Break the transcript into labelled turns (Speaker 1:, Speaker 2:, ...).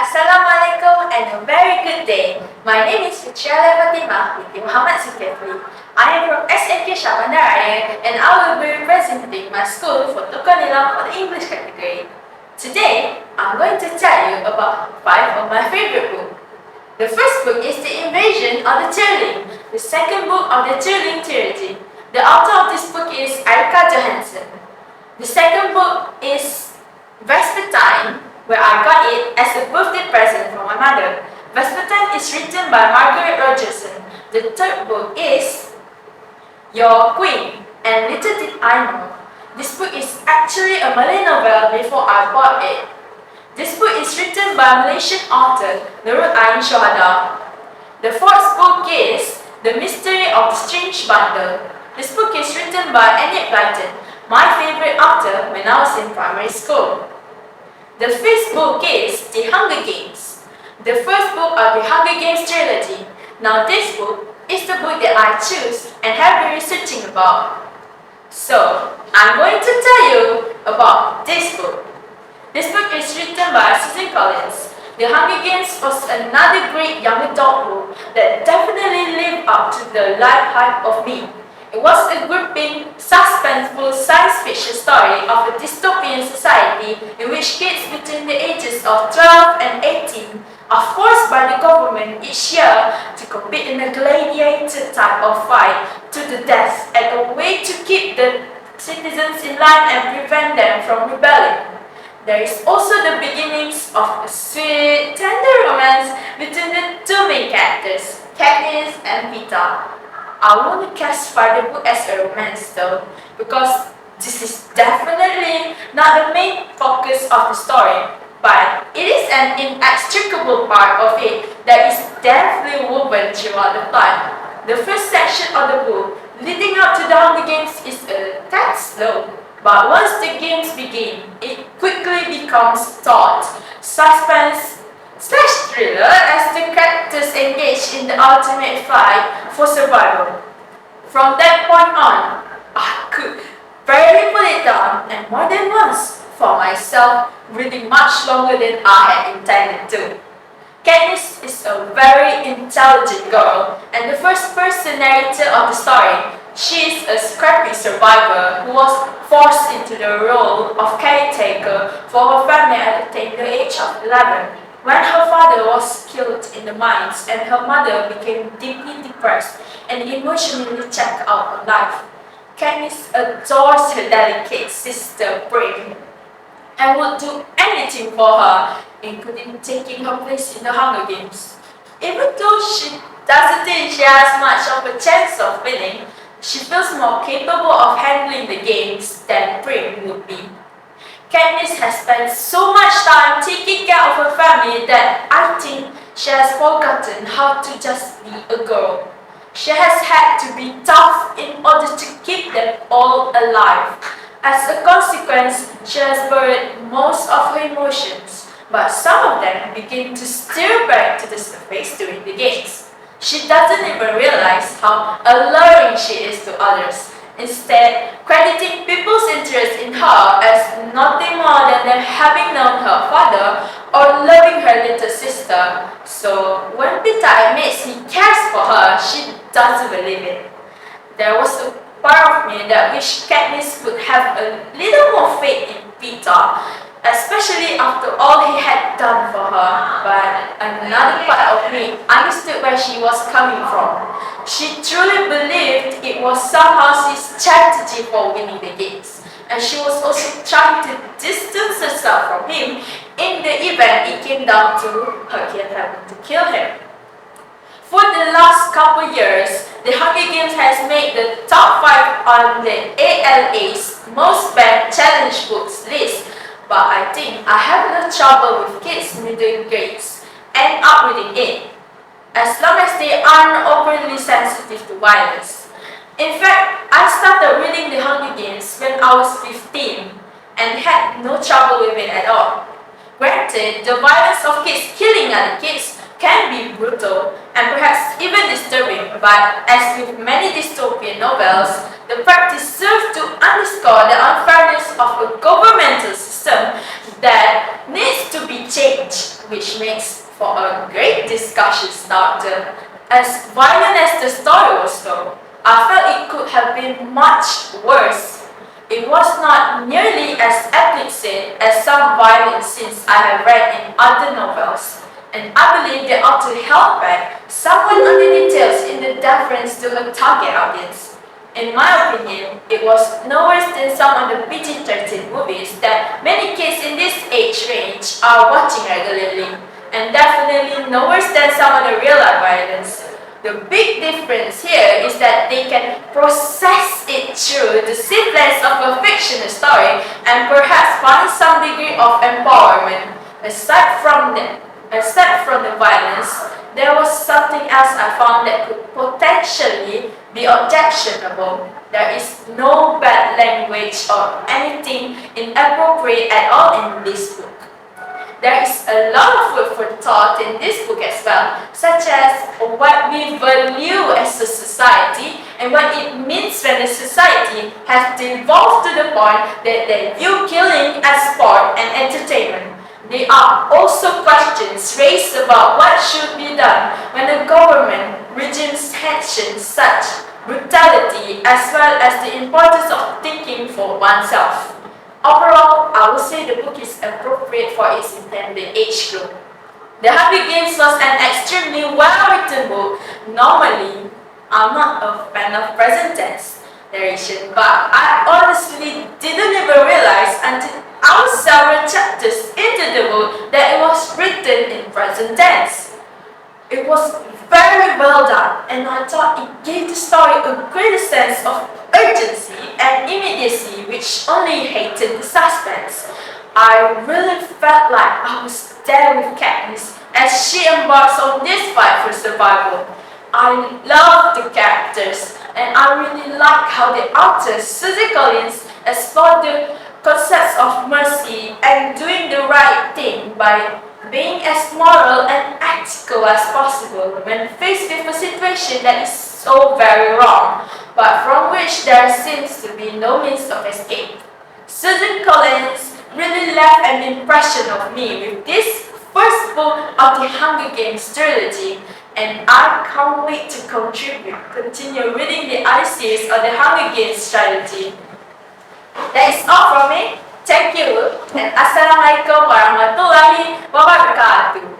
Speaker 1: Assalamualaikum and a very good day. My name is Fitriala Fatimah binti Muhammad Zulkifli. I am from SMKS Bandaraya and I will be representing my school for Tokoh NILAM for the English category. Today, I'm going to tell you about 5 of my favorite books. The first book is The Invasion of the Trilling, the second book of the Trilling trilogy. The author of this book is Erika Johansson. The second book is Vespertine, where I got it as a birthday present from my mother. Vespertine is written by Margaret Rogerson. The third book is Your Queen, and little did I know, this book is actually a Malay novel before I bought it. This book is written by Malaysian author Nurul Ain Shohada. The fourth book is The Mystery of the Strange Bundle. This book is written by Enid Blyton, my favorite author when I was in primary school. The fifth book is The Hunger Games, the first book of the Hunger Games trilogy. Now this book is the book that I choose and have been researching about. So, I'm going to tell you about this book. This book is written by Susan Collins. The Hunger Games was another great young adult book that definitely lived up to the life hype of me. It was a gripping, suspenseful science fiction story of a dystopian society in which kids between the ages of 12 and 18 are forced by the government each year to compete in a gladiator type of fight to the death as a way to keep the citizens in line and prevent them from rebelling. There is also the beginnings of a sweet, tender romance between the two main characters, Katniss and Peeta. I won't classify the book as a romance though, because this is definitely not the main focus of the story, but it is an inextricable part of it that is definitely woven throughout the plot. The first section of the book, leading up to the Hunger Games, is a tad slow, but once the games begin, it quickly becomes taut, suspense / thriller as the characters engage in the ultimate fight for survival. From that point on, I could barely put it down, and more than once for myself, reading much longer than I had intended to. Katniss is a very intelligent girl and the first person narrator of the story. She is a scrappy survivor who was forced into the role of caretaker for her family at the tender age of 11. When her father was killed in the mines and her mother became deeply depressed and emotionally checked out on life, Katniss adores her delicate sister Brave and would do anything for her, including taking her place in the Hunger Games. Even though she doesn't think she has much of a chance of winning, she feels more capable of handling the games than Brave would be. Katniss has spent so much time taking care of her family that I think she has forgotten how to just be a girl. She has had to be tough in order to keep them all alive. As a consequence, she has buried most of her emotions, but some of them begin to stir back to the surface during the games. She doesn't even realize how alluring she is to others, instead crediting people's interest in her as nothing more than them having known her father or loving her little sister. So when Peeta admits he cares for her, she doesn't believe it. There was a part of me that wished Katniss would have a little more faith in Peeta, especially after all he had done for her, but another part of me understood where she was coming from. She truly believed it was somehow his strategy for winning the games, and she was also trying to distance herself from him in the event it came down to her having to kill him. For the last couple years, the Hunger Games has made the top 5 on the ALA's most banned challenge books list, but I think I have no trouble with kids middle grades end up reading it, as long as they aren't overly sensitive to violence. In fact, I started reading The Hunger Games when I was 15 and had no trouble with it at all. Granted, the violence of kids killing other kids can be brutal and perhaps even disturbing, but as with many dystopian novels, the practice serves to underscore the unfairness of a governmental system that needs to be changed, which makes for a great discussion starter. As violent as the story was though, I felt it could have been much worse. It was not nearly as explicit as some violent scenes I have read in other novels, and I believe the author held back somewhat on the details in the deference to her target audience. In my opinion, it was no worse than some of the PG-13 movies that many kids in this age range are watching regularly, and definitely no worse than some of the real-life violence. The big difference here is that they can process it through the simplest of a fictional story and perhaps find some degree of empowerment. Aside from the violence, there was something else I found that could potentially be objectionable. There is no bad language or anything inappropriate at all in this book. There is a lot of food for thought in this book as well, such as what we value as a society and what it means when a society has devolved to the point that they view killing as sport and entertainment. There are also questions raised about what should be done when the government regimes sanctions such brutality, as well as the importance of thinking for oneself. Overall, I would say the book is appropriate for its intended age group. The Hunger Games was an extremely well-written book. Normally, I'm not a fan of present tense narration, but I honestly didn't even realize until I was several chapters into the book that it was written in present tense. It was very well done, and I thought it gave the story a greater sense of urgency and immediacy, which only heightened the suspense. I really felt like I was there with Katniss as she embarks on this fight for survival. I love the characters, and I really like how the author, Susie Collins, explored the concepts of mercy and doing the right thing by being as moral and ethical as possible when faced with a situation that is so very wrong, but from which there seems to be no means of escape. Susan Collins really left an impression of me with this first book of the Hunger Games trilogy, and I can't wait to continue reading the other series of the Hunger Games trilogy. That is all from me. Thank you, and Assalamualaikum warahmatullahi wabarakatuh.